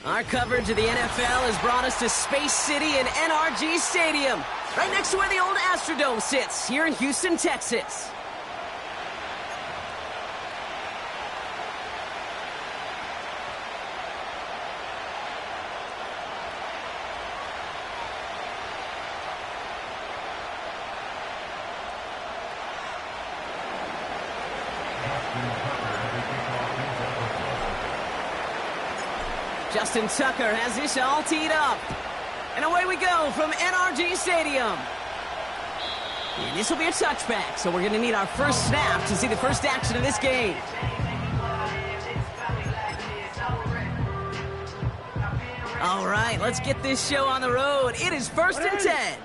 Our coverage of the NFL has brought us to Space City and NRG Stadium, right next to where the old Astrodome sits, here in Houston, Texas. Justin Tucker has this all teed up. And away we go from NRG Stadium. And this will be a touchback, so we're going to need our first snap to see the first action of this game. All right, let's get this show on the road. It is 1st and 10.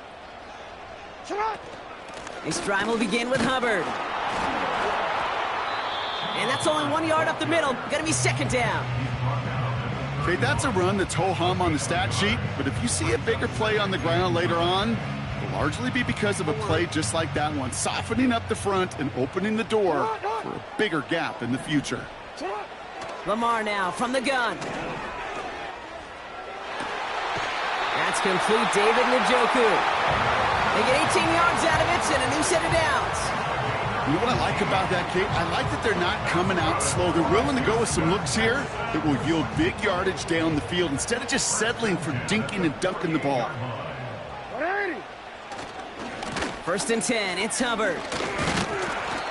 This drive will begin with Hubbard. And that's only 1 yard up the middle. Going to be 2nd down. Okay, that's a run that's ho-hum on the stat sheet, but if you see a bigger play on the ground later on, it'll largely be because of a play just like that one, softening up the front and opening the door for a bigger gap in the future. Lamar now from the gun. That's complete. David Njoku. They get 18 yards out of it and a new set of downs. You know what I like about that, Kate? I like that they're not coming out slow. They're willing to go with some looks here that will yield big yardage down the field instead of just settling for dinking and dunking the ball. 1st and 10, it's Hubbard.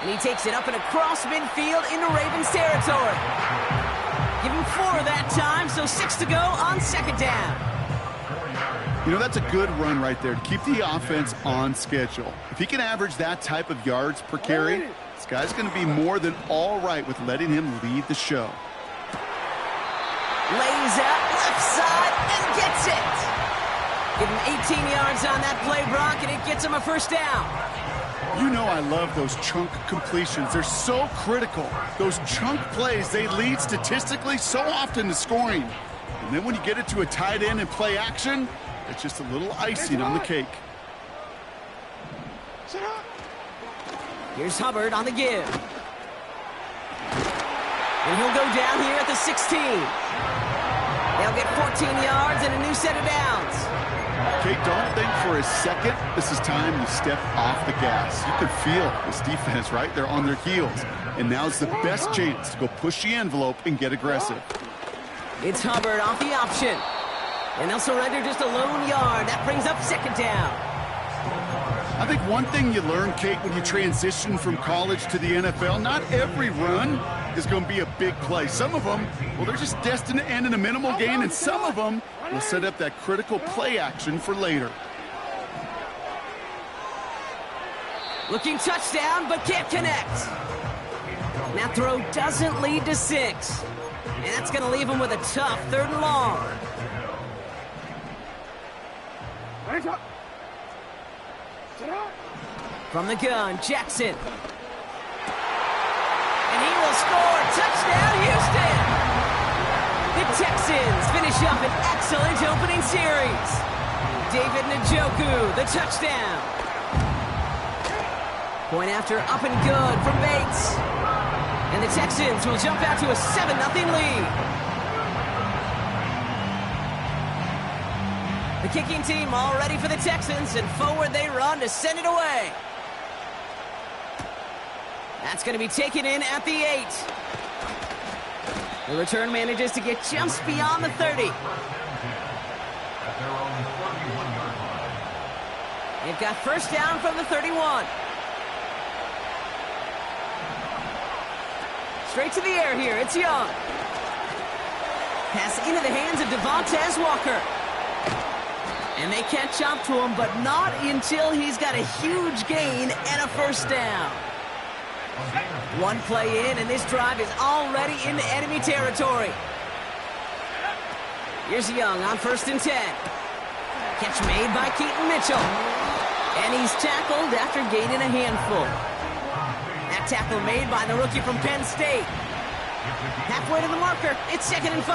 And he takes it up and across midfield into Ravens territory. Give him 4 that time, so 6 to go on 2nd down. You know, that's a good run right there to keep the offense on schedule. If he can average that type of yards per carry, this guy's going to be more than all right with letting him lead the show. Lays out left side and gets it. Give him 18 yards on that play, Brock, and it gets him a 1st down. You know I love those chunk completions. They're so critical. Those chunk plays, they lead statistically so often to scoring. And then when you get it to a tight end and play action, it's just a little icing on the cake. Here's Hubbard on the give. And he'll go down here at the 16. They'll get 14 yards and a new set of downs. Kate, don't think for a second this is time to step off the gas. You can feel this defense, right? They're on their heels. And now's the best chance to go push the envelope and get aggressive. It's Hubbard off the option. And they'll surrender just a lone yard. That brings up 2nd down. I think one thing you learn, Kate, when you transition from college to the NFL, not every run is going to be a big play. Some of them, well, they're just destined to end in a minimal gain, and some of them will set up that critical play action for later. Looking touchdown, but can't connect. And that throw doesn't lead to 6. And that's going to leave him with a tough 3rd and long. From the gun, Jackson. And he will score. Touchdown, Houston! The Texans finish up an excellent opening series. David Njoku, the touchdown. Point after up and good from Bates. And the Texans will jump out to a 7-0 lead. The kicking team all ready for the Texans, and forward they run to send it away. That's going to be taken in at the 8. The return manages to get just beyond the 30. They've got 1st down from the 31. Straight to the air here, it's Young. Pass into the hands of Devontae Walker. And they catch up to him, but not until he's got a huge gain and a 1st down. One play in, and this drive is already into enemy territory. Here's Young on 1st and 10. Catch made by Keaton Mitchell. And he's tackled after gaining a handful. That tackle made by the rookie from Penn State. Halfway to the marker, it's 2nd and 5.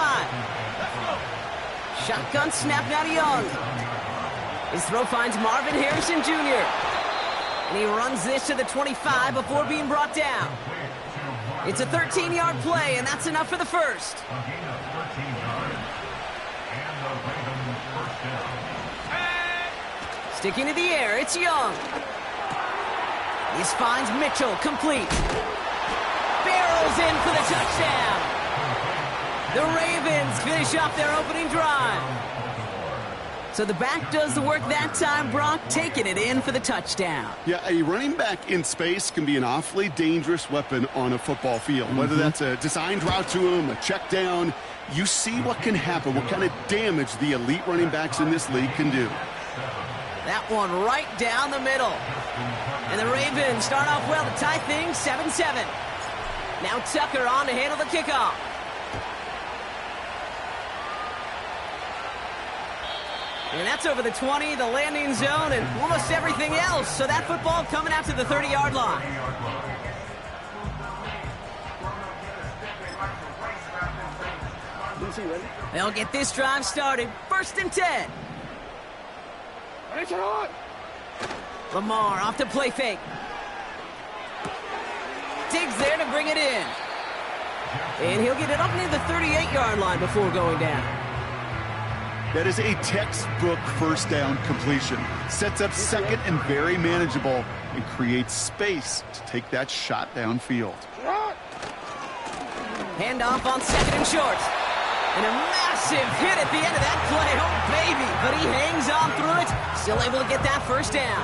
Shotgun snap now to Young. His throw finds Marvin Harrison Jr. And he runs this to the 25 before being brought down. It's a 13-yard play, and that's enough for the first. Sticking to the air, it's Young. This finds Mitchell, complete. Barrels in for the touchdown. The Ravens finish off their opening drive. So the back does the work that time, Brock, taking it in for the touchdown. Yeah, a running back in space can be an awfully dangerous weapon on a football field. Whether that's a designed route to him, a check down, you see what can happen, what kind of damage the elite running backs in this league can do. That one right down the middle. And the Ravens start off well to tie things 7-7. Now Tucker on to handle the kickoff. And that's over the 20, the landing zone, and almost everything else. So that football coming out to the 30-yard line. They'll get this drive started. 1st and 10. Lamar off the play fake. Diggs there to bring it in. And he'll get it up near the 38-yard line before going down. That is a textbook first down completion. Sets up second and very manageable and creates space to take that shot downfield. Handoff on 2nd and short. And a massive hit at the end of that play. Oh, baby. But he hangs on through it. Still able to get that first down.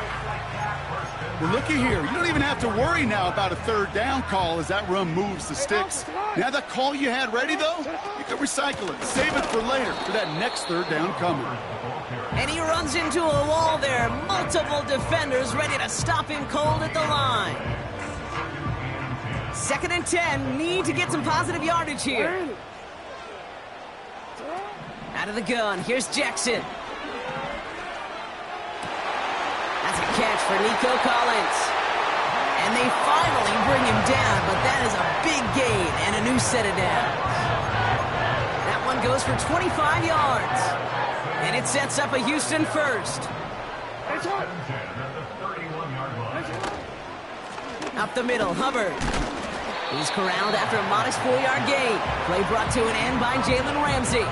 Well, looky here. You don't even have to worry now about a 3rd down call as that run moves the sticks. Now that call you had ready, though, you can recycle it. Save it for later for that next 3rd down coming. And he runs into a wall there. Multiple defenders ready to stop him cold at the line. 2nd and 10. Need to get some positive yardage here. Out of the gun. Here's Jackson. That's a catch for Nico Collins. And they finally bring him down, but that is a big gain and a new set of downs. That one goes for 25 yards. And it sets up a Houston first. Up the middle, Hubbard. He's corralled after a modest 4-yard gain. Play brought to an end by Jalen Ramsey.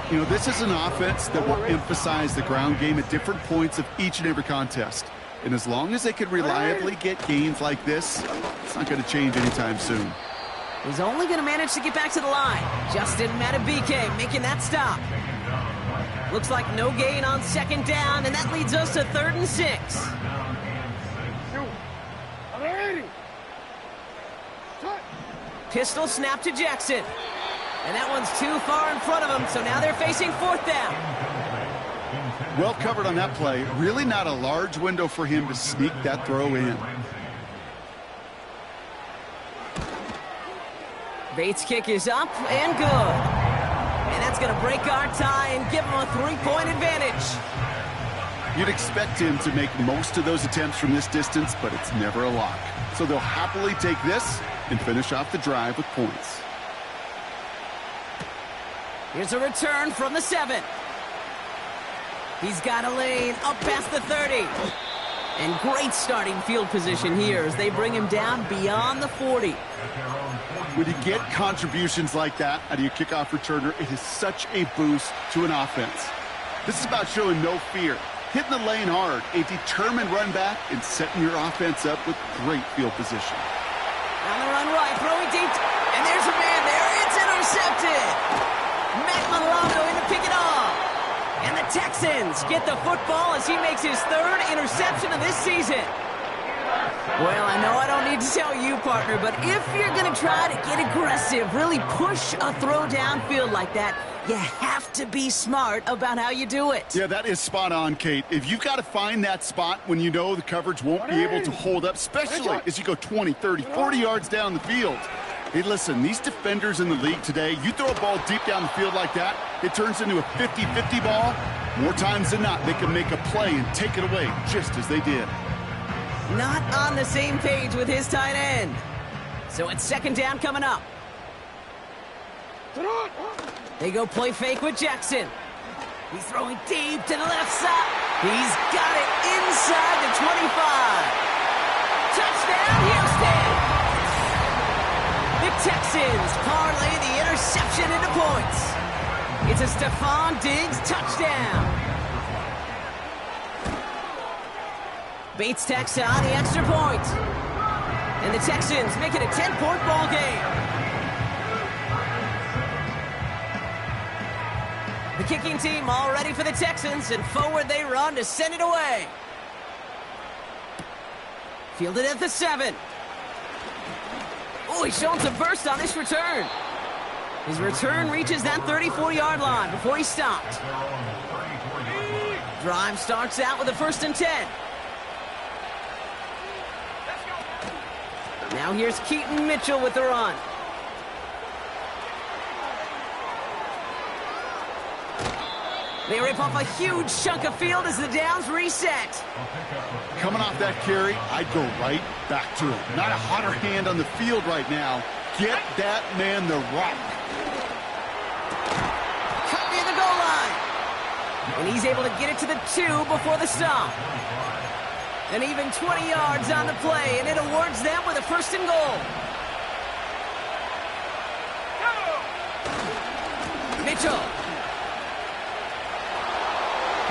You know, this is an offense that will emphasize the ground game at different points of each and every contest. And as long as they can reliably get gains like this, it's not going to change anytime soon. He's only going to manage to get back to the line. Justin Matabike making that stop. Looks like no gain on 2nd down, and that leads us to 3rd and 6. Pistol snap to Jackson. And that one's too far in front of him, so now they're facing 4th down. Well covered on that play. Really not a large window for him to sneak that throw in. Bates' kick is up and good. And that's going to break our tie and give him a 3-point advantage. You'd expect him to make most of those attempts from this distance, but it's never a lock. So they'll happily take this and finish off the drive with points. Here's a return from the 7. He's got a lane up past the 30. And great starting field position here as they bring him down beyond the 40. When you get contributions like that out of your kickoff returner, it is such a boost to an offense. This is about showing no fear, hitting the lane hard, a determined run back, and setting your offense up with great field position. On the run right, throwing deep, and there's a man there. It's intercepted. Matt Milano in to pick it off. And the Texans get the football as he makes his 3rd interception of this season. Well, I know I don't need to tell you, partner, but if you're going to try to get aggressive, really push a throw downfield like that, you have to be smart about how you do it. Yeah, that is spot on, Kate. If you've got to find that spot when you know the coverage won't be able to hold up, especially as you go 20, 30, 40 yards down the field. Hey, listen, these defenders in the league today, you throw a ball deep down the field like that, it turns into a 50-50 ball. More times than not, they can make a play and take it away, just as they did. Not on the same page with his tight end. So it's second down coming up. They go play fake with Jackson. He's throwing deep to the left side. He's got it inside the 25. Touchdown, Houston! The Texans parlay the interception into points. It's a Stephon Diggs touchdown. Bates tacks on the extra point. And the Texans make it a 10-point ball game. The kicking team all ready for the Texans, and forward they run to send it away. Fielded at the 7. Oh, he's showing some burst on this return. His return reaches that 34-yard line before he's stopped. Drive starts out with a 1st and 10. Now here's Keaton Mitchell with the run. They rip off a huge chunk of field as the downs reset. Coming off that carry, I'd go right back to it. Not a hotter hand on the field right now. Get that man the rock. Cut near the goal line. And he's able to get it to the 2 before the stop. And even 20 yards on the play, and it awards them with a 1st and goal. Mitchell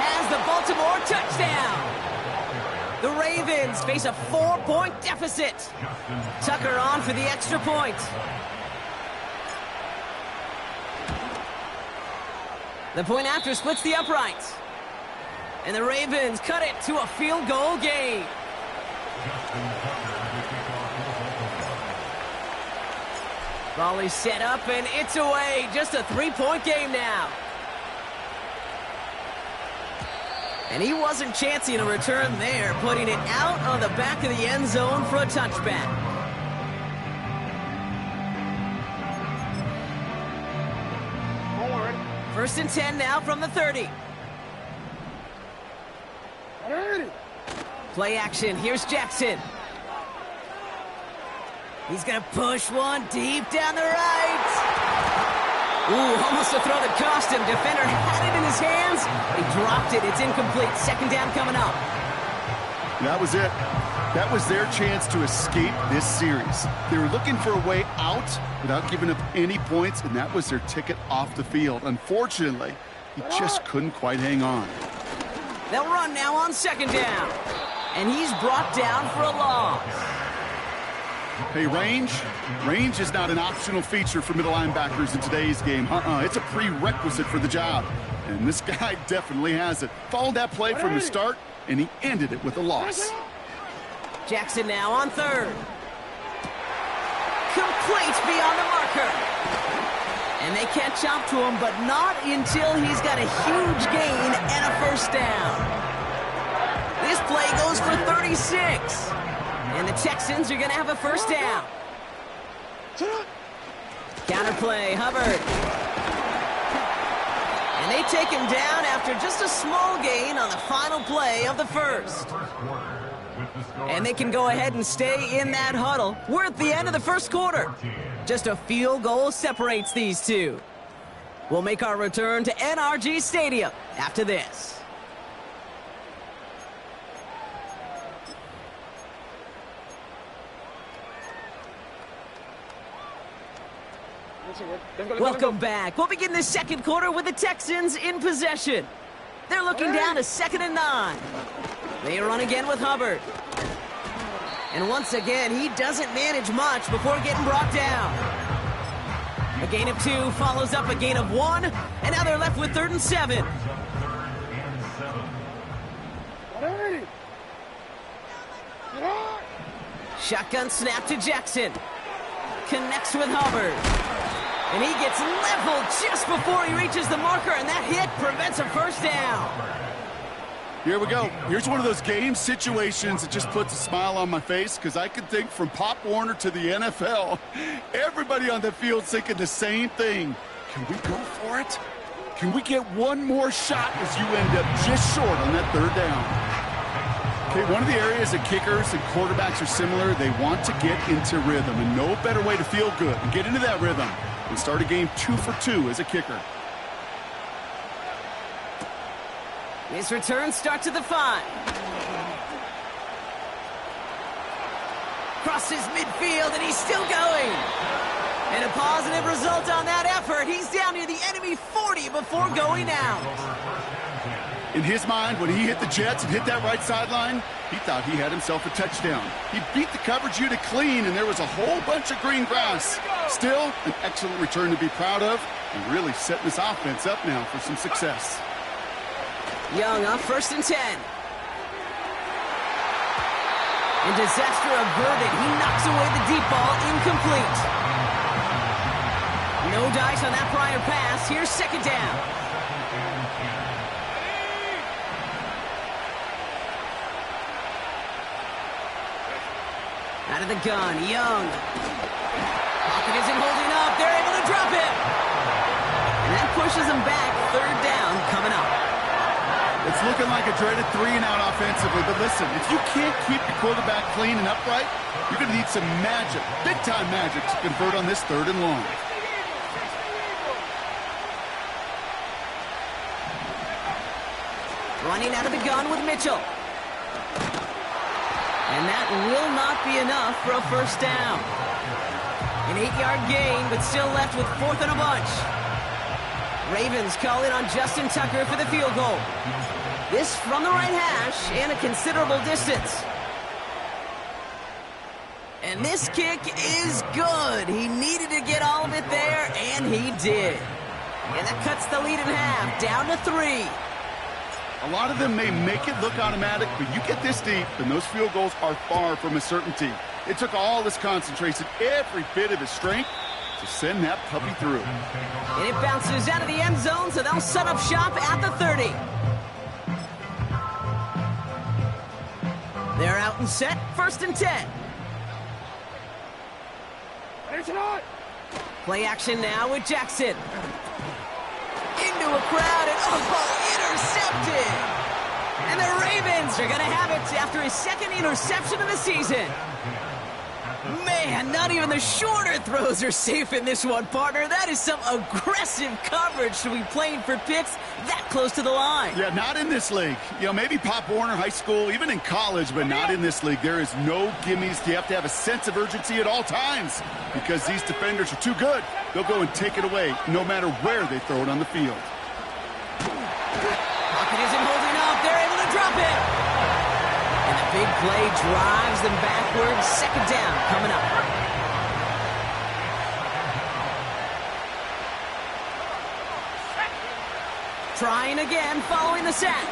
has the Baltimore touchdown. The Ravens face a 4-point deficit. Tucker on for the extra point. The point after splits the uprights. And the Ravens cut it to a field goal game. Ball is set up and it's away. Just a 3-point game now. And he wasn't chancing a return there, putting it out on the back of the end zone for a touchback. First and 10 now from the 30. Play action. Here's Jackson. He's going to push one deep down the right. Ooh, almost a throw that cost him. Defender had it in his hands. He dropped it. It's incomplete. Second down coming up. That was it. That was their chance to escape this series. They were looking for a way out without giving up any points, and that was their ticket off the field. Unfortunately, he just couldn't quite hang on. They'll run now on second down. And he's brought down for a loss. Hey, range is not an optional feature for middle linebackers in today's game. It's a prerequisite for the job. And this guy definitely has it. Followed that play from the start, and he ended it with a loss. Jackson now on third. Complete beyond the marker. And they catch up to him, but not until he's got a huge gain and a 1st down. This play goes for 36. And the Texans are going to have a 1st down. Counterplay, Hubbard. And they take him down after just a small gain on the final play of the 1st. And they can go ahead and stay in that huddle. We're at the end of the 1st quarter. Just a field goal separates these two. We'll make our return to NRG Stadium after this. Welcome back. We'll begin the 2nd quarter with the Texans in possession. They're looking down to 2nd and 9. They run again with Hubbard. And once again, he doesn't manage much before getting brought down. A gain of 2 follows up a gain of 1, and now they're left with 3rd and 7. Shotgun snap to Jackson. Connects with Hubbard. And he gets leveled just before he reaches the marker, and that hit prevents a 1st down. Here we go. Here's one of those game situations that just puts a smile on my face, because I can think from Pop Warner to the NFL, everybody on the field thinking the same thing. Can we go for it? Can we get one more shot as you end up just short on that third down? Okay, one of the areas that kickers and quarterbacks are similar, they want to get into rhythm, and no better way to feel good and get into that rhythm and start a game 2 for 2 as a kicker. His return starts at the 5. Crosses midfield, and he's still going. And a positive result on that effort. He's down near the enemy 40 before going out. In his mind, when he hit the Jets and hit that right sideline, he thought he had himself a touchdown. He beat the coverage unit clean, and there was a whole bunch of green grass. Still, an excellent return to be proud of, and really setting this offense up now for some success. Young up 1st and 10. And disaster averted. He knocks away the deep ball, incomplete. No dice on that prior pass. Here's 2nd down. Out of the gun, Young. Pocket isn't holding up. They're able to drop it. And that pushes them back. 3rd down coming up. It's looking like a dreaded 3-and-out offensively, but listen, if you can't keep the quarterback clean and upright, you're going to need some magic, big-time magic, to convert on this 3rd and long. Running out of the gun with Mitchell. And that will not be enough for a 1st down. An 8-yard gain, but still left with 4th and a bunch. Ravens call in on Justin Tucker for the field goal. This from the right hash and a considerable distance. And this kick is good. He needed to get all of it there, and he did. And that cuts the lead in half, down to 3. A lot of them may make it look automatic, but you get this deep, and those field goals are far from a certainty. It took all his concentration, every bit of his strength, to send that puppy through. And it bounces out of the end zone, so they'll set up shop at the 30. They're out and set, 1st and 10. Play action now with Jackson. Into a crowd, and intercepted! And the Ravens are going to have it after his 2nd interception of the season. Man, not even the shorter throws are safe in this one, partner. That is some aggressive coverage to be playing for picks that close to the line. Yeah, not in this league. You know, maybe Pop Warner High School, even in college, but not in this league. There is no gimmies. You have to have a sense of urgency at all times because these defenders are too good. They'll go and take it away no matter where they throw it on the field. Pocket isn't holding up. They're able to drop it. And the big play drives them backwards. 2nd down coming up. Trying again following the sack.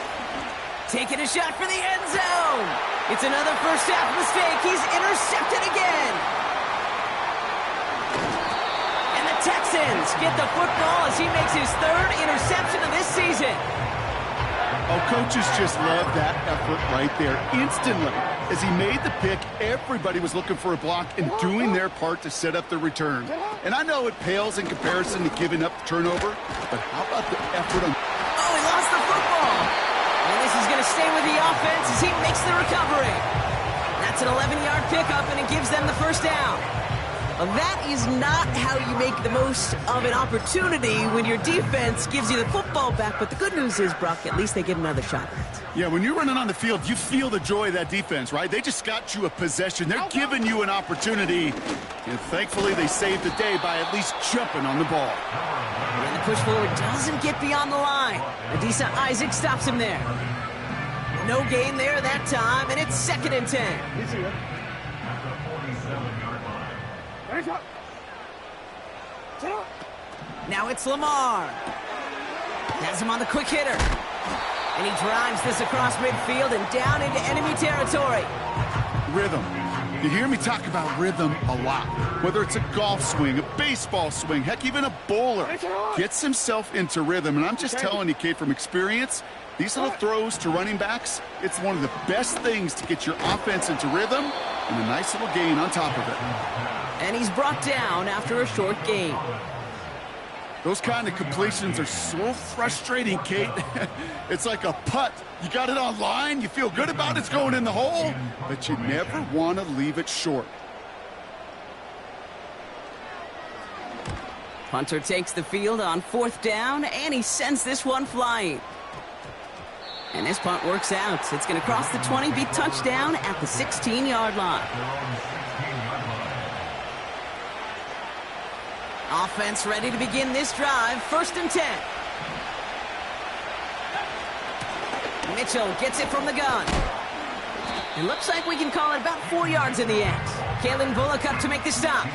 Taking a shot for the end zone. It's another 1st half mistake. He's intercepted again. And the Texans get the football as he makes his 3rd interception of this season. Oh, coaches just love that effort right there. Instantly, as he made the pick, everybody was looking for a block and doing their part to set up the return. And I know it pales in comparison to giving up the turnover, but how about the effort on... Oh, he lost the football. And this is going to stay with the offense as he makes the recovery. That's an 11-yard pickup, and it gives them the 1st down. Well, that is not how you make the most of an opportunity when your defense gives you the football back. But the good news is, Brock, at least they get another shot at it. Yeah, when you're running on the field, you feel the joy of that defense, right? They just got you a possession. They're giving you an opportunity. And thankfully, they saved the day by at least jumping on the ball. And the push forward doesn't get beyond the line. Adisa Isaac stops him there. No gain there that time, and it's 2nd and 10. Now it's Lamar. Has him on the quick hitter. And he drives this across midfield and down into enemy territory. Rhythm. You hear me talk about rhythm a lot. Whether it's a golf swing, a baseball swing, heck, even a bowler gets himself into rhythm. And I'm just telling you, Kate, from experience, these little throws to running backs, it's one of the best things to get your offense into rhythm and a nice little gain on top of it. And he's brought down after a short gain. Those kind of completions are so frustrating, Kate. It's like a putt. You got it on line, you feel good about it's going in the hole, but you never want to leave it short. Punter takes the field on 4th down, and he sends this one flying. And this punt works out. It's going to cross the 20, be touchdown at the 16-yard line. Offense ready to begin this drive. 1st and 10. Mitchell gets it from the gun. It looks like we can call it about 4 yards in the end. Kalen Bullock up to make the stop.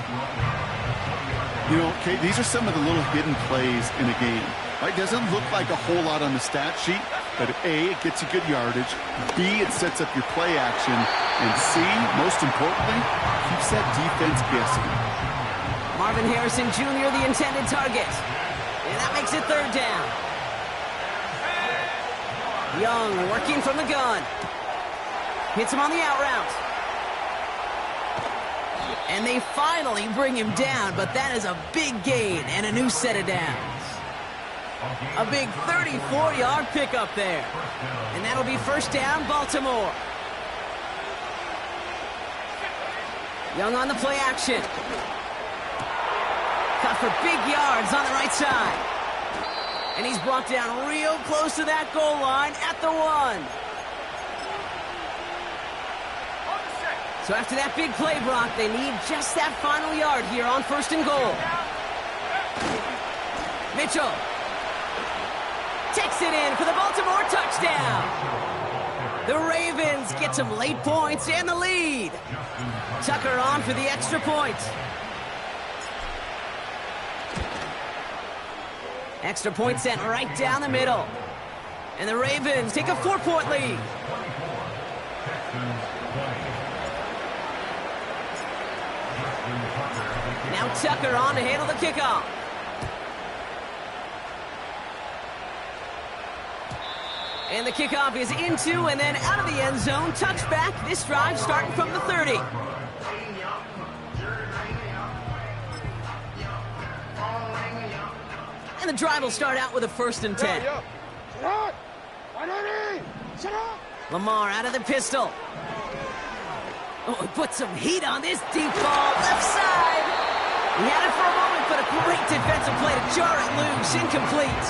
You know, Kate, these are some of the little hidden plays in a game. Right? Doesn't look like a whole lot on the stat sheet, but A, it gets you good yardage. B, it sets up your play action. And C, most importantly, keeps that defense guessing. Marvin Harrison Jr., the intended target. And that makes it 3rd down. Young working from the gun. Hits him on the out route. And they finally bring him down, but that is a big gain and a new set of downs. A big 34-yard pickup there. And that'll be 1st down, Baltimore. Young on the play action. Cut for big yards on the right side. And he's brought down real close to that goal line at the 1. So after that big play, Brock, they need just that final yard here on 1st and goal. Mitchell takes it in for the Baltimore touchdown. The Ravens get some late points and the lead. Tucker on for the extra point. Extra point sent right down the middle. And the Ravens take a 4-point lead. Now Tucker on to handle the kickoff. And the kickoff is into and then out of the end zone. Touchback. This drive starting from the 30. And the drive will start out with a 1st and 10. Lamar out of the pistol. Oh, he put some heat on this deep ball. Left side. He had it for a moment, but a great defensive play to jar it loose. Incomplete.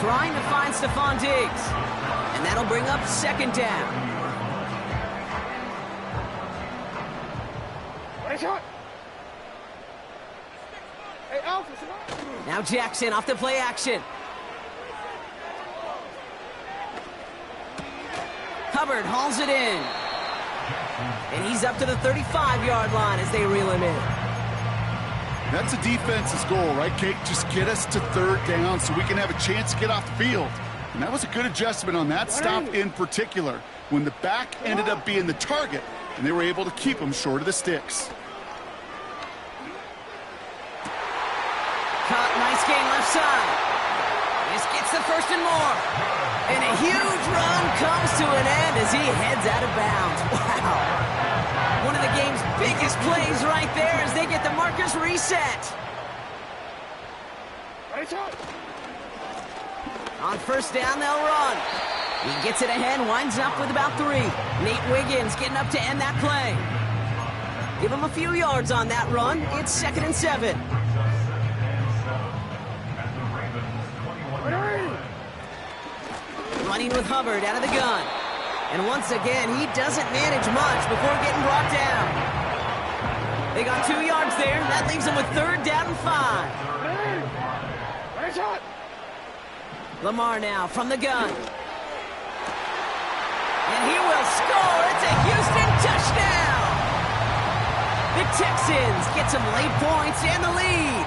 Trying to find Stephon Diggs. And that'll bring up 2nd down. Now Jackson off the play action. Hubbard hauls it in. And he's up to the 35-yard line as they reel him in. That's a defense's goal, right, Kate? Just get us to 3rd down so we can have a chance to get off the field. And that was a good adjustment on that stop in particular, when the back ended up being the target, and they were able to keep him short of the sticks. Caught, nice game left side. This gets the 1st and more. And a huge run comes to an end as he heads out of bounds. Wow. One of the game's biggest plays right there as they get the markers reset. On 1st down, they'll run. He gets it ahead, winds up with about 3. Nate Wiggins getting up to end that play. Give him a few yards on that run. It's 2nd and 7. Running with Hubbard out of the gun. And once again, he doesn't manage much before getting brought down. They got 2 yards there, and that leaves them with 3rd down and 5. Lamar now from the gun. And he will score. It's a Houston touchdown. The Texans get some late points and the lead.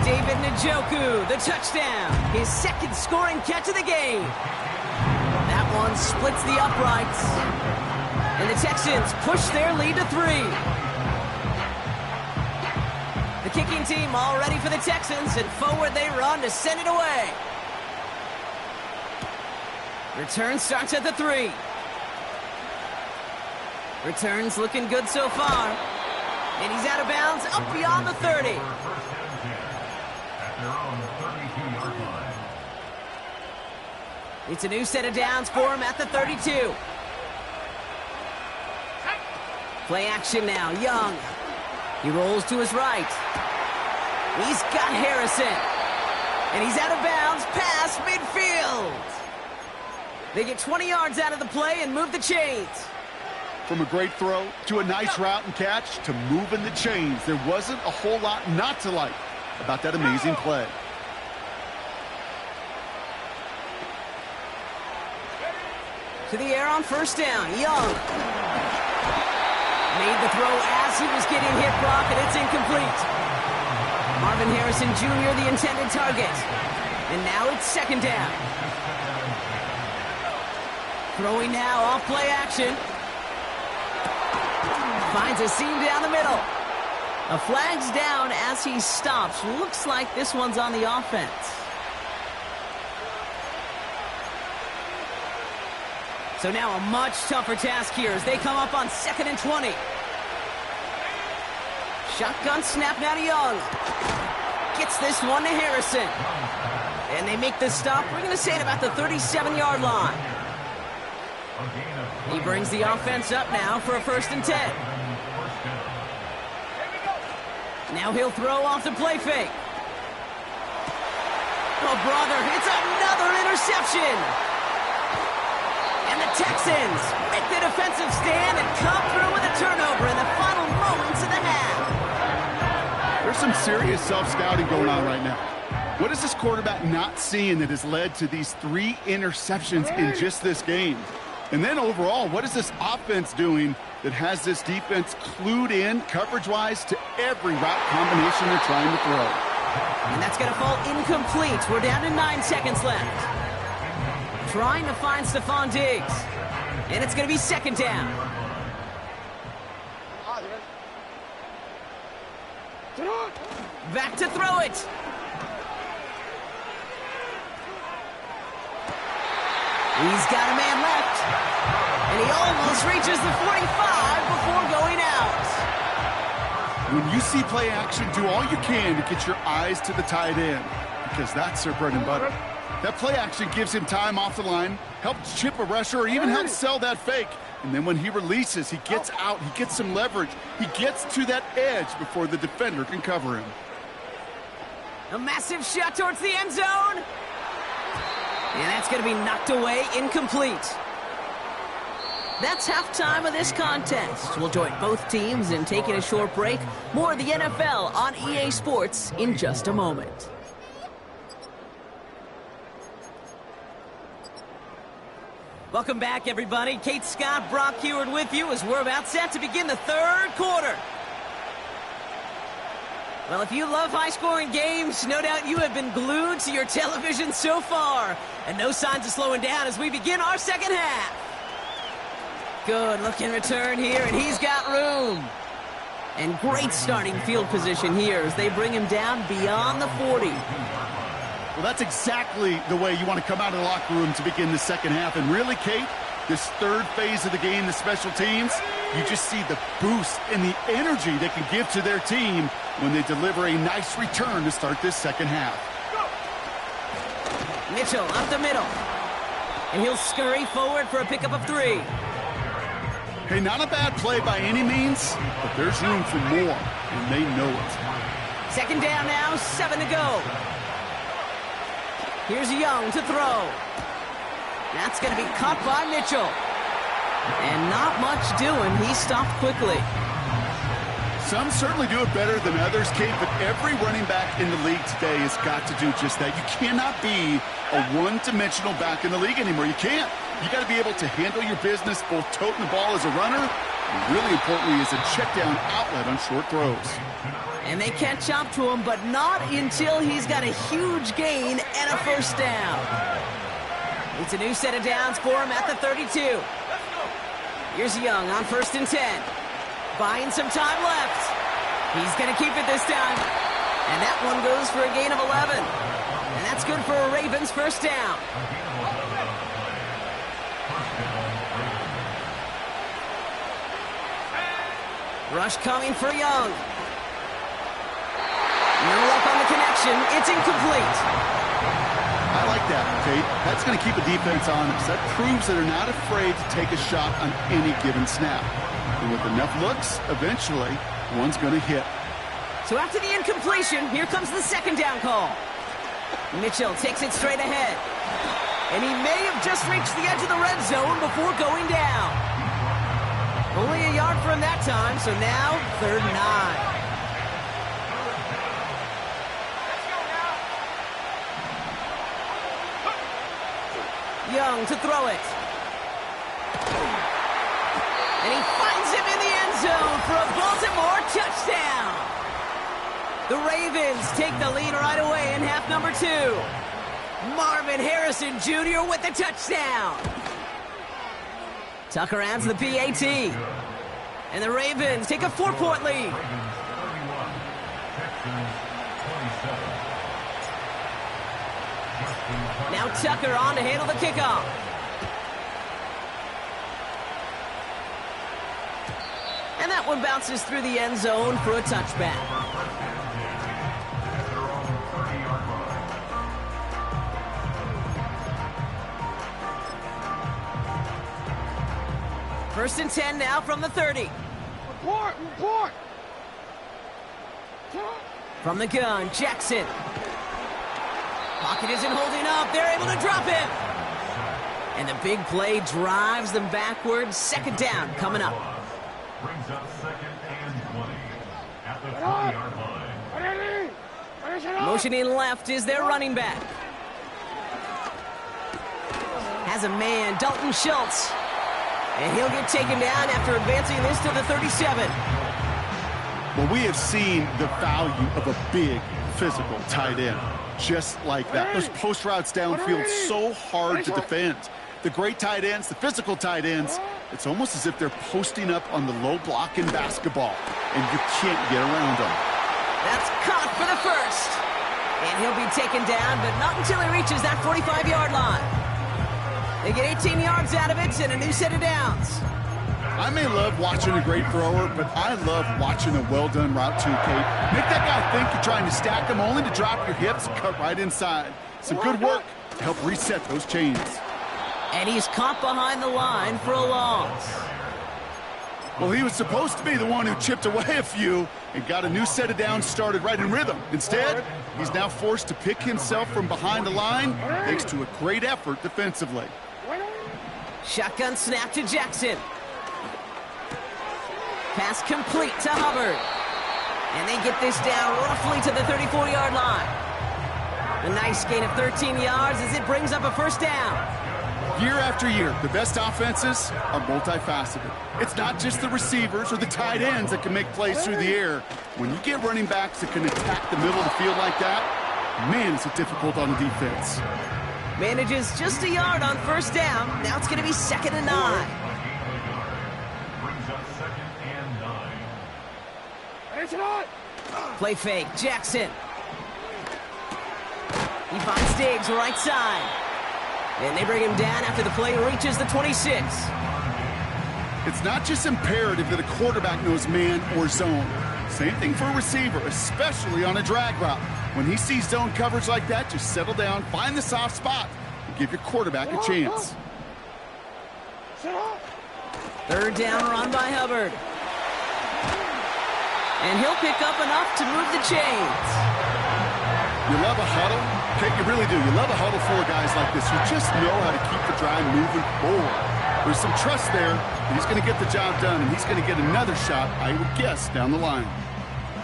David Njoku, the touchdown. His 2nd scoring catch of the game. That one splits the uprights. And the Texans push their lead to 3. The kicking team all ready for the Texans, and forward they run to send it away. Return starts at the 3. Returns looking good so far. And he's out of bounds up beyond the 30. It's a new set of downs for him at the 32. Play action now, Young. He rolls to his right. He's got Harrison. And he's out of bounds past midfield. They get 20 yards out of the play and move the chains. From a great throw to a nice route and catch to moving the chains, there wasn't a whole lot not to like about that amazing play. To the air on first down, Young. Made the throw as he was getting hit, Brock, and it's incomplete. Marvin Harrison Jr., the intended target. And now it's second down. Throwing now off play action. Finds a seam down the middle. A flag's down as he stops. Looks like this one's on the offense. So now a much tougher task here as they come up on 2nd and 20. Shotgun snap now to Young. Gets this one to Harrison. And they make the stop. We're going to say at about the 37-yard line. He brings the offense up now for a 1st and 10. Now he'll throw off the play fake. Oh, brother, it's another interception. And the Texans make the defensive stand and come through with a turnover in the final moments of the half. There's some serious self-scouting going on right now. What is this quarterback not seeing that has led to these 3 interceptions in just this game? And then overall, what is this offense doing that has this defense clued in coverage-wise to every route combination they're trying to throw? And that's going to fall incomplete. We're down to 9 seconds left. Trying to find Stephon Diggs. And it's going to be 2nd down. Back to throw it. He's got a man left. And he almost reaches the 45 before going out. When you see play action, do all you can to get your eyes to the tight end, because that's their bread and butter. That play action gives him time off the line, helps chip a rusher, or even helps sell that fake. And then when he releases, he gets out, he gets some leverage. He gets to that edge before the defender can cover him. A massive shot towards the end zone. And that's going to be knocked away, incomplete. That's halftime of this contest. We'll join both teams in taking a short break. More of the NFL on EA Sports in just a moment. Welcome back, everybody. Kate Scott, Brock Huard with you as we're about set to begin the 3rd quarter. Well, if you love high-scoring games, no doubt you have been glued to your television so far. And no signs of slowing down as we begin our 2nd half. Good-looking return here, and he's got room. And great starting field position here as they bring him down beyond the 40. Well, that's exactly the way you want to come out of the locker room to begin the 2nd half. And really, Kate, this 3rd phase of the game, the special teams, you just see the boost and the energy they can give to their team when they deliver a nice return to start this 2nd half. Mitchell up the middle. And he'll scurry forward for a pickup of 3. Hey, not a bad play by any means, but there's room for more, and they know it. 2nd down now, 7 to go. Here's Young to throw. That's going to be caught by Mitchell. And not much doing. He stopped quickly. Some certainly do it better than others, Kate, but every running back in the league today has got to do just that. You cannot be a one-dimensional back in the league anymore. You can't. You got to be able to handle your business, both toting the ball as a runner, and really importantly as a check-down outlet on short throws. And they catch up to him, but not until he's got a huge gain and a 1st down. It's a new set of downs for him at the 32. Here's Young on 1st and 10. Buying some time left. He's going to keep it this time. And that one goes for a gain of 11. And that's good for a Ravens 1st down. Rush coming for Young. No luck on the connection. It's incomplete. I like that, Kate. That's going to keep a defense honest. That proves that they're not afraid to take a shot on any given snap. And with enough looks, eventually, one's going to hit. So after the incompletion, here comes the second down call. Mitchell takes it straight ahead. And he may have just reached the edge of the red zone before going down. Only a yard from that time, so now 3rd and 9. Young to throw it. And he finds him in the end zone for a Baltimore touchdown. The Ravens take the lead right away in half number 2. Marvin Harrison Jr. with the touchdown. Tucker adds the PAT. And the Ravens take a 4-point lead. Now Tucker on to handle the kickoff. And that one bounces through the end zone for a touchback. First and 10 now from the 30. Report! From the gun, Jackson. Pocket isn't holding up. They're able to drop him. And the big play drives them backwards. Second down coming up. Brings up 2nd and 20 at the 20-yard line. Motioning left is their running back. Has a man, Dalton Schultz. And he'll get taken down after advancing this to the 37. Well, we have seen the value of a big, physical tight end. Just like that. Those post routes downfield, so hard to defend. The great tight ends, the physical tight ends, it's almost as if they're posting up on the low block in basketball, and you can't get around them. That's caught for the first. And he'll be taken down, but not until he reaches that 45-yard line. They get 18 yards out of it and a new set of downs. I may love watching a great thrower, but I love watching a well-done route too, Kate. Make that guy think you're trying to stack him only to drop your hips and cut right inside. Some good work to help reset those chains. And he's caught behind the line for a loss. Well, he was supposed to be the one who chipped away a few and got a new set of downs started right in rhythm. Instead, he's now forced to pick himself from behind the line thanks to a great effort defensively. Shotgun snap to Jackson. Pass complete to Hubbard. And they get this down roughly to the 34-yard line. A nice gain of 13 yards as it brings up a first down. Year after year, the best offenses are multifaceted. It's not just the receivers or the tight ends that can make plays through the air. When you get running backs that can attack the middle of the field like that, man, is it difficult on the defense. Manages just a yard on first down. Now it's going to be 2nd and 9. Brings up 2nd and 9. Play fake, Jackson. He finds Diggs right side. And they bring him down after the play reaches the 26. It's not just imperative that a quarterback knows man or zone. Same thing for a receiver, especially on a drag route. When he sees zone coverage like that, just settle down, find the soft spot, and give your quarterback a chance. 3rd down run by Hubbard. And he'll pick up enough to move the chains. You love a huddle? Okay, you really do. You love a huddle full of guys like this who just know how to keep the drive moving forward. There's some trust there that he's going to get the job done, and he's going to get another shot, I would guess, down the line.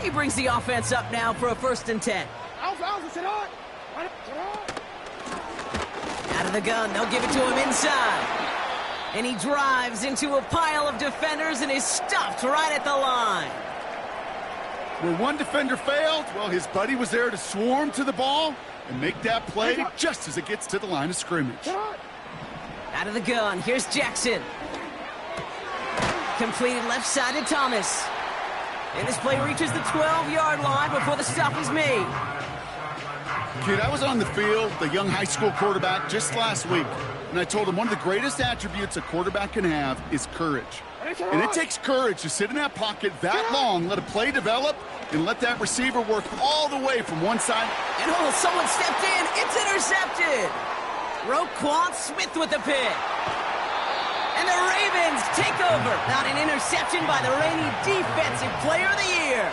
He brings the offense up now for a 1st and 10. Out of the gun, they'll give it to him inside. And he drives into a pile of defenders and is stuffed right at the line. Where one defender failed, well, his buddy was there to swarm to the ball and make that play just as it gets to the line of scrimmage. Out of the gun, here's Jackson. Completed left side to Thomas. And this play reaches the 12-yard line before the stop is made. Kid, I was on the field, the young high school quarterback, just last week. And I told him one of the greatest attributes a quarterback can have is courage. And it takes courage to sit in that pocket that long, let a play develop, and let that receiver work all the way from one side. And someone stepped in. It's intercepted. Roquan Smith with the pick. And the Ravens take over. Not an interception by the reigning Defensive Player of the Year.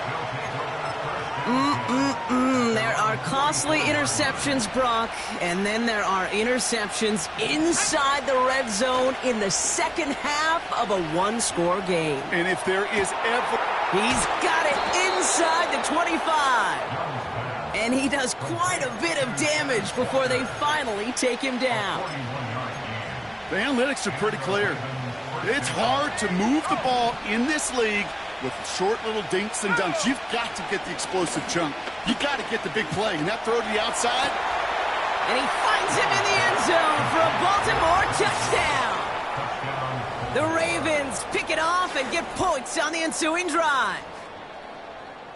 There are costly interceptions, Brock, and then there are interceptions inside the red zone in the second half of a one-score game. And if there is ever... He's got it inside the 25. And he does quite a bit of damage before they finally take him down. The analytics are pretty clear. It's hard to move the ball in this league with short little dinks and dunks. You've got to get the explosive chunk. You got to get the big play. And that throw to the outside. And he finds him in the end zone for a Baltimore touchdown. The Ravens pick it off and get points on the ensuing drive.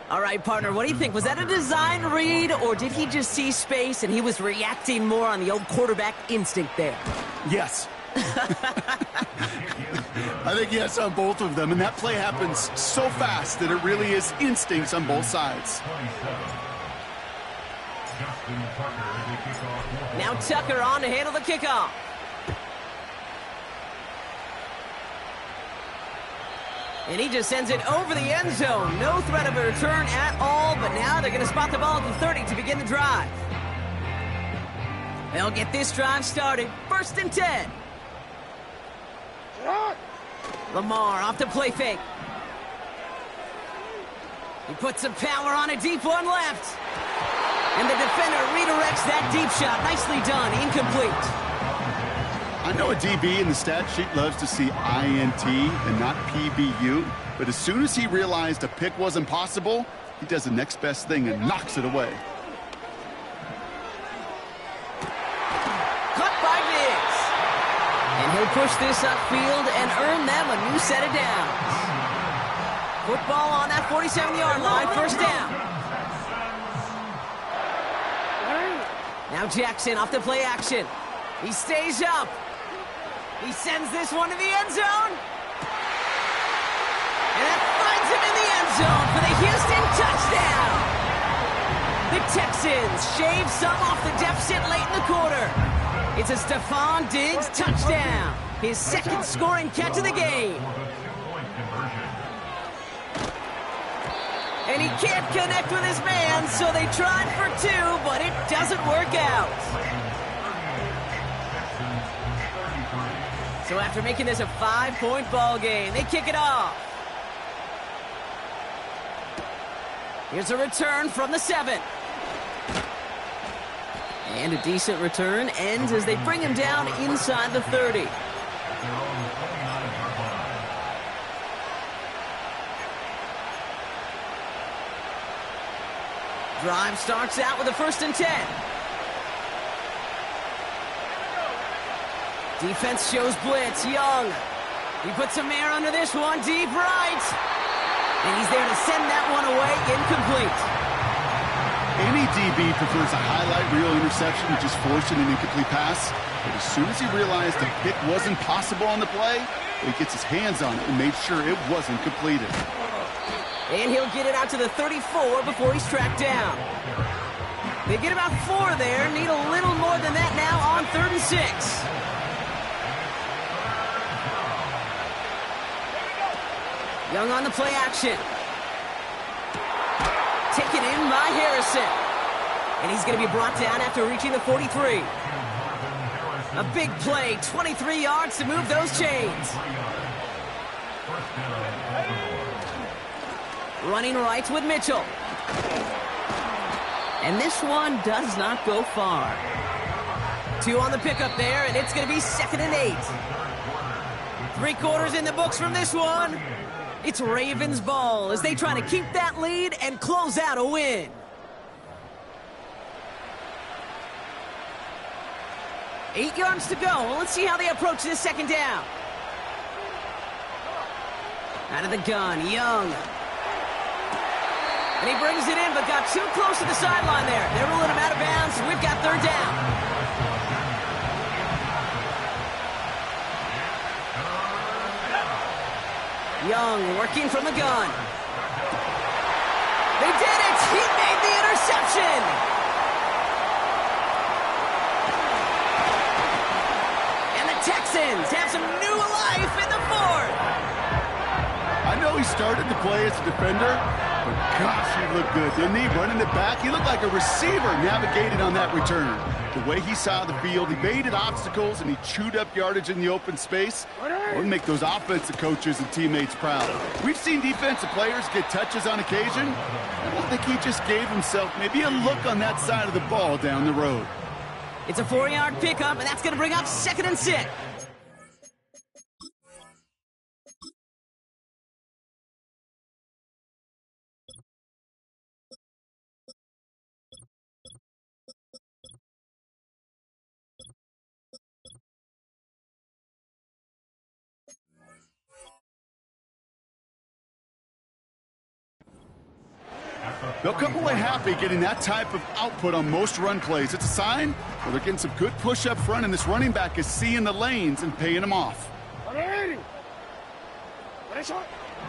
All right, partner, what do you think? Was that a design read, or did he just see space and he was reacting more on the old quarterback instinct there? Yes. I think yes on both of them, and that play happens so fast that it really is instincts on both sides. Now Tucker on to handle the kickoff. And he just sends it over the end zone. No threat of a return at all, but now they're going to spot the ball at the 30 to begin the drive. They'll get this drive started. 1st and 10. Lamar off the play fake. He puts some power on a deep one left. And the defender redirects that deep shot. Nicely done. Incomplete. I know a DB in the stat sheet loves to see INT and not PBU, but as soon as he realized a pick wasn't possible, he does the next best thing and knocks it away. Caught by Diggs. And he'll push this upfield and earn them a new set of downs. Football on that 47-yard line, 1st down. Now Jackson off the play action. He stays up. He sends this one to the end zone. And that finds him in the end zone for the Houston touchdown. The Texans shave some off the deficit late in the quarter. It's a Stephon Diggs touchdown. His 2nd scoring catch of the game. And he can't connect with his man, so they tried for 2, but it doesn't work out. So after making this a 5-point ball game, they kick it off. Here's a return from the 7. And a decent return ends as they bring him down inside the 30. Drive starts out with a 1st and 10. Defense shows blitz. Young. He puts some air under this one. Deep right. And he's there to send that one away. Incomplete. Any DB prefers a highlight reel interception to just forcing an incomplete pass. But as soon as he realized the pick wasn't possible on the play, he gets his hands on it and made sure it wasn't completed. And he'll get it out to the 34 before he's tracked down. They get about 4 there. Need a little more than that now on 3rd and 6. Young on the play action. Taken in by Harrison. And he's going to be brought down after reaching the 43. A big play, 23 yards to move those chains. Running right with Mitchell. And this one does not go far. 2 on the pickup there, and it's going to be 2nd and 8. 3 quarters in the books from this one. It's Ravens ball as they try to keep that lead and close out a win. 8 yards to go. Well, let's see how they approach this 2nd down. Out of the gun, Young. And he brings it in, but got too close to the sideline there. They're ruling him out of bounds. We've got 3rd down. Young working from the gun. They did it! He made the interception! Texans have some new life in the fourth. I know he started to play as a defender, but gosh, he looked good, didn't he? Running it back, he looked like a receiver navigated on that return. The way he saw the field, he evaded obstacles, and he chewed up yardage in the open space. Would make those offensive coaches and teammates proud. We've seen defensive players get touches on occasion. I think he just gave himself maybe a look on that side of the ball down the road. It's a 4-yard pickup, and that's going to bring up 2nd and 6. They'll come away happy getting that type of output on most run plays. It's a sign where they're getting some good push up front, and this running back is seeing the lanes and paying them off.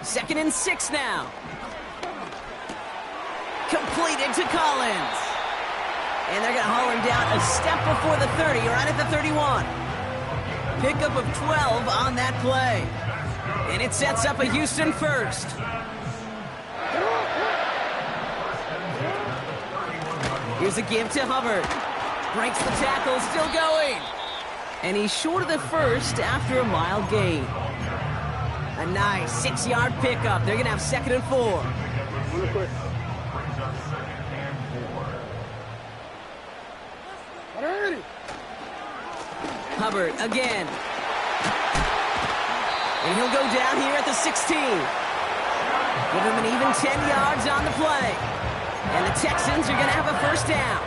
2nd and 6 now. Completed to Collins. And they're going to haul him down a step before the 30, right at the 31. Pickup of 12 on that play. And it sets up a Houston first. Here's a give to Hubbard. Breaks the tackle, still going. And he's short of the first after a mild gain. A nice 6-yard pickup. They're going to have 2nd and 4. Hubbard again. And he'll go down here at the 16. Give him an even 10 yards on the play. And the Texans are going to have a first down.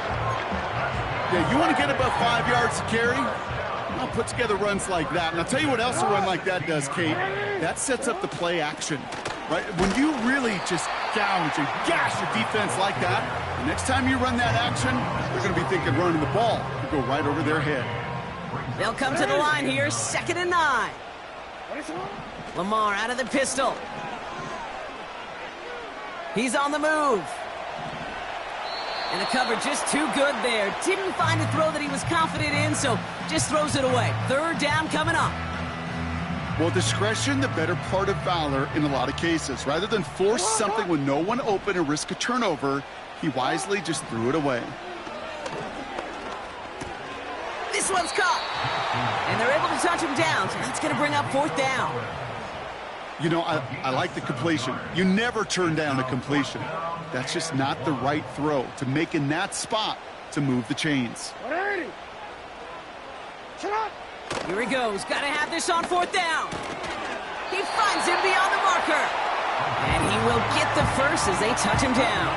Yeah, you want to get above 5 yards to carry? I'll put together runs like that. And I'll tell you what else a run like that does, Kate. That sets up the play action, right? When you really just gouge and gash your defense like that, the next time you run that action, they're going to be thinking running the ball. You go right over their head. They'll come to the line here, 2nd and 9. Lamar out of the pistol. He's on the move. And the cover just too good there. Didn't find a throw that he was confident in, so just throws it away. 3rd down coming up. Well, discretion, the better part of valor in a lot of cases. Rather than force something with no one open and risk a turnover, he wisely just threw it away. This one's caught. And they're able to touch him down, so that's going to bring up 4th down. You know, I like the completion. You never turn down a completion. That's just not the right throw to make in that spot to move the chains. Here he goes. Got to have this on 4th down. He finds him beyond the marker. And he will get the first as they touch him down.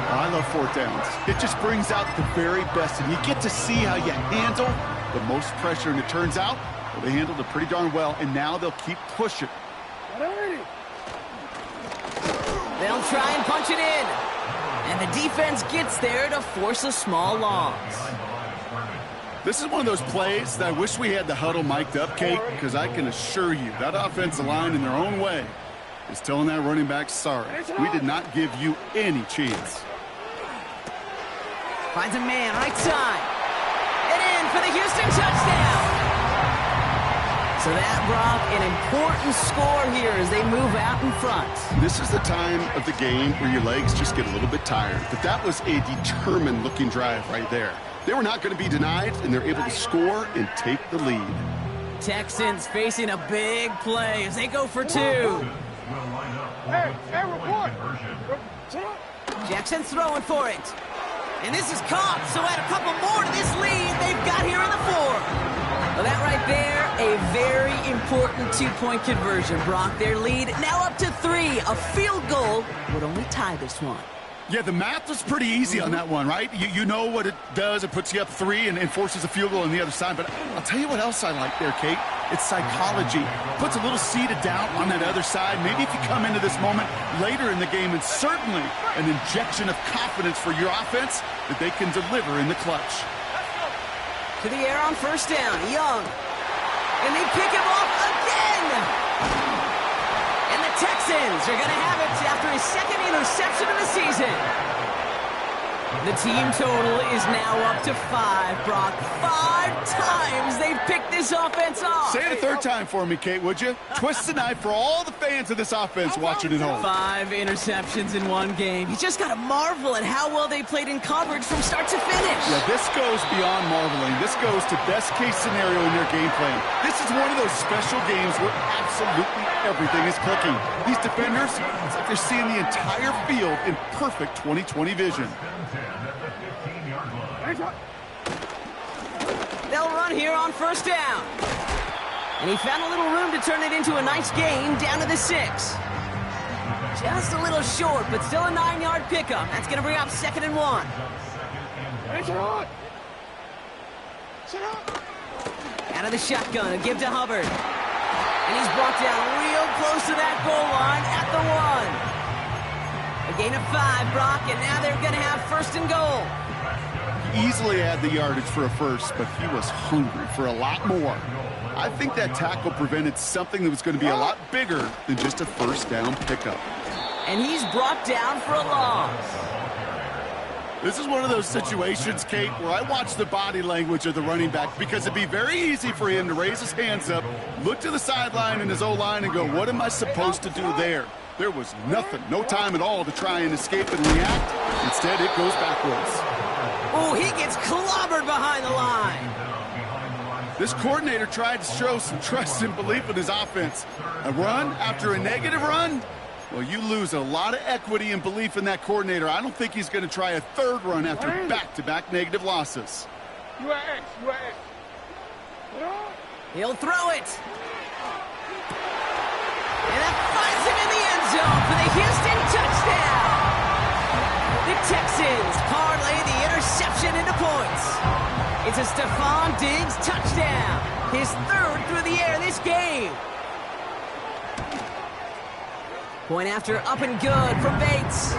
I love 4th downs. It just brings out the very best, and you get to see how you handle the most pressure, and it turns out well, they handled it pretty darn well, and now they'll keep pushing. They'll try and punch it in. And the defense gets there to force a small loss. This is one of those plays that I wish we had the huddle mic'd up, Kate, because I can assure you that offensive line in their own way is telling that running back, sorry, we did not give you any chance. Finds a man, right side. And in for the Houston touchdown. So that brought an important score here as they move out in front. This is the time of the game where your legs just get a little bit tired. But that was a determined-looking drive right there. They were not going to be denied, and they're able to score and take the lead. Texans facing a big play as they go for 2. Hey, report. Jackson's throwing for it. And this is caught, so add a couple more to this lead they've got here in the 4th. Well, that right there, a very important 2-point conversion. Brock, their lead now up to 3. A field goal would only tie this one. Yeah, the math was pretty easy on that one, right? You know what it does. It puts you up 3 and forces a field goal on the other side. But I'll tell you what else I like there, Kate. It's psychology. Puts a little seed of doubt on that other side. Maybe if you come into this moment later in the game, and certainly an injection of confidence for your offense that they can deliver in the clutch. To the air on 1st down, Young. And they pick him off again. And the Texans are going to have it after his 2nd interception of the season. The team total is now up to 5, Brock. 5 times they've picked this offense off. Say it a third time for me, Kate, would you? Twist the knife for all the fans of this offense watching at home. 5 interceptions in one game. You just got to marvel at how well they played in coverage from start to finish. Yeah, this goes beyond marveling. This goes to best-case scenario in your game plan. This is one of those special games where absolutely everything is clicking. These defenders, it's like they're seeing the entire field in perfect 20/20 vision. They'll run here on first down. And he found a little room to turn it into a nice gain down to the 6. Just a little short, but still a 9-yard pickup. That's going to bring up 2nd and 1. Out of the shotgun, a give to Hubbard. And he's brought down real close to that goal line at the 1. A gain of 5, Brock, and now they're going to have 1st and goal. Easily had the yardage for a first, but he was hungry for a lot more. I think that tackle prevented something that was going to be a lot bigger than just a first down pickup. And he's brought down for a loss. This is one of those situations, Kate, where I watch the body language of the running back because it'd be very easy for him to raise his hands up, look to the sideline in his O-line and go, what am I supposed to do there? There was nothing, no time at all to try and escape and react. Instead, it goes backwards. Oh, he gets clobbered behind the line. This coordinator tried to show some trust and belief in his offense. A run after a negative run? Well, you lose a lot of equity and belief in that coordinator. I don't think he's going to try a third run after back-to-back negative losses. He'll throw it. And that finds him in the end zone for the Houston touchdown. The Texans parlay the interception into points. It's a Stephon Diggs touchdown. His 3rd through the air this game. Point after up and good from Bates.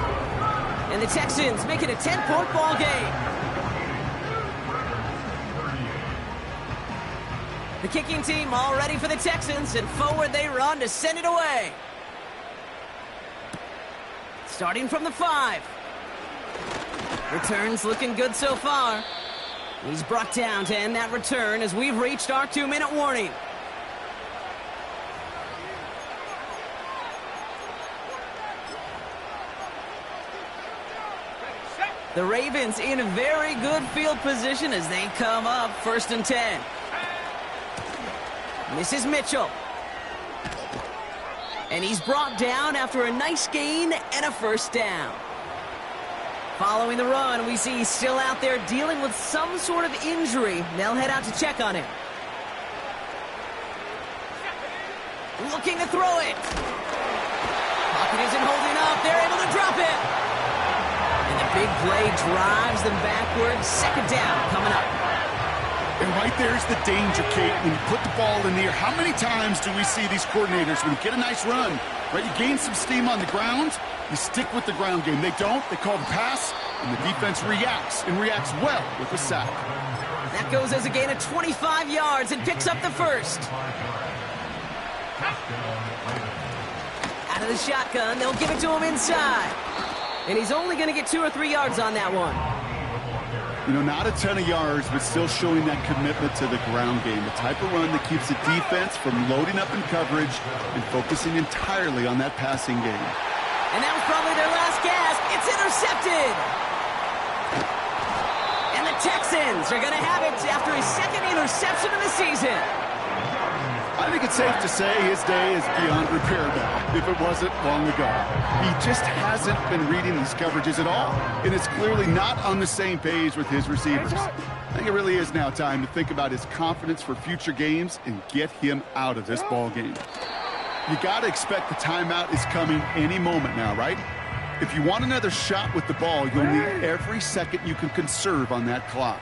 And the Texans make it a 10-point ball game. The kicking team all ready for the Texans, and forward they run to send it away. Starting from the 5. Returns looking good so far. He's brought down to end that return as we've reached our 2-minute warning. The Ravens in a very good field position as they come up 1st and 10. This is Mitchell. And he's brought down after a nice gain and a 1st down. Following the run, we see he's still out there dealing with some sort of injury. They'll head out to check on him. Looking to throw it. Pocket isn't holding up. They're able to drop it. And the big play drives them backwards. 2nd down coming up. And right there's the danger, Kate, when you put the ball in the air. How many times do we see these coordinators, when you get a nice run, right, you gain some steam on the ground, you stick with the ground game. They don't. They call the pass, and the defense reacts, and reacts well with the sack. That goes as a gain of 25 yards and picks up the 1st. Out of the shotgun, they'll give it to him inside. And he's only going to get 2 or 3 yards on that one. You know, not a ton of yards, but still showing that commitment to the ground game. The type of run that keeps the defense from loading up in coverage and focusing entirely on that passing game. And that was probably their last gasp. It's intercepted. And the Texans are going to have it after his 2nd interception of the season. I think it's safe to say his day is beyond repair now, if it wasn't long ago. He just hasn't been reading these coverages at all, and it's clearly not on the same page with his receivers. I think it really is now time to think about his confidence for future games and get him out of this ball game. You got to expect the timeout is coming any moment now, right? If you want another shot with the ball, you'll need every second you can conserve on that clock.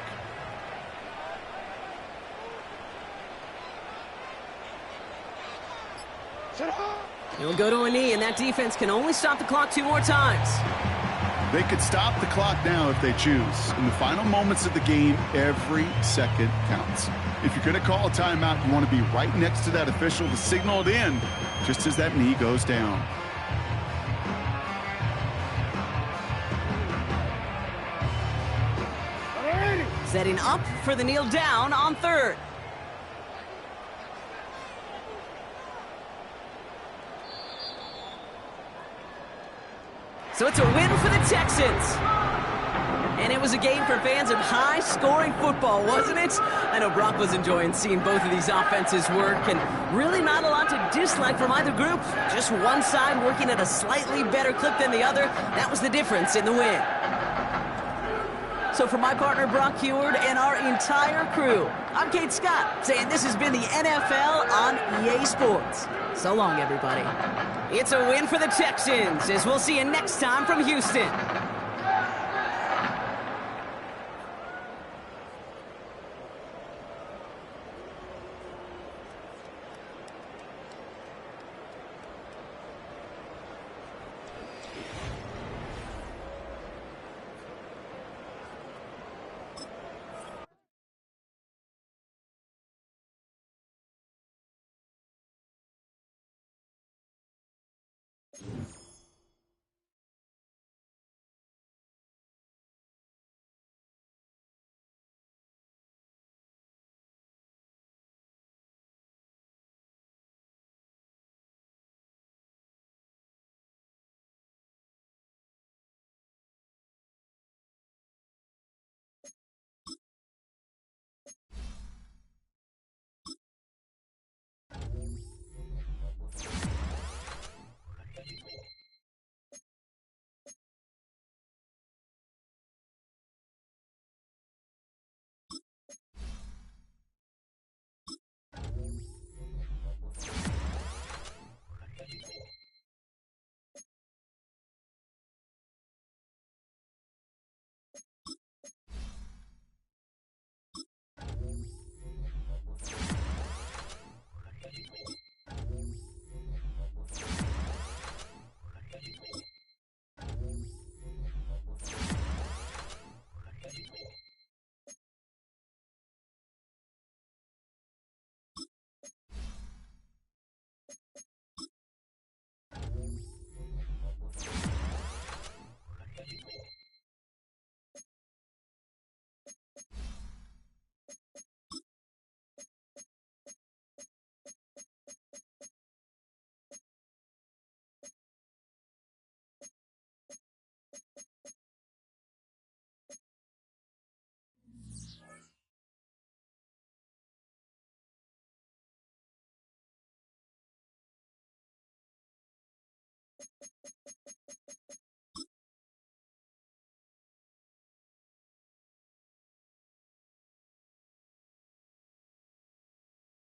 He'll go to a knee, and that defense can only stop the clock 2 more times. They could stop the clock now if they choose. In the final moments of the game, every second counts. If you're going to call a timeout, you want to be right next to that official to signal it in, just as that knee goes down. Setting up for the kneel down on third. So it's a win for the Texans. And it was a game for fans of high-scoring football, wasn't it? I know Brock was enjoying seeing both of these offenses work, and really not a lot to dislike from either group. Just one side working at a slightly better clip than the other. That was the difference in the win. So for my partner, Brock Huard, and our entire crew, I'm Kate Scott, saying this has been the NFL on EA Sports. So long, everybody. It's a win for the Texans, as we'll see you next time from Houston. Thank you.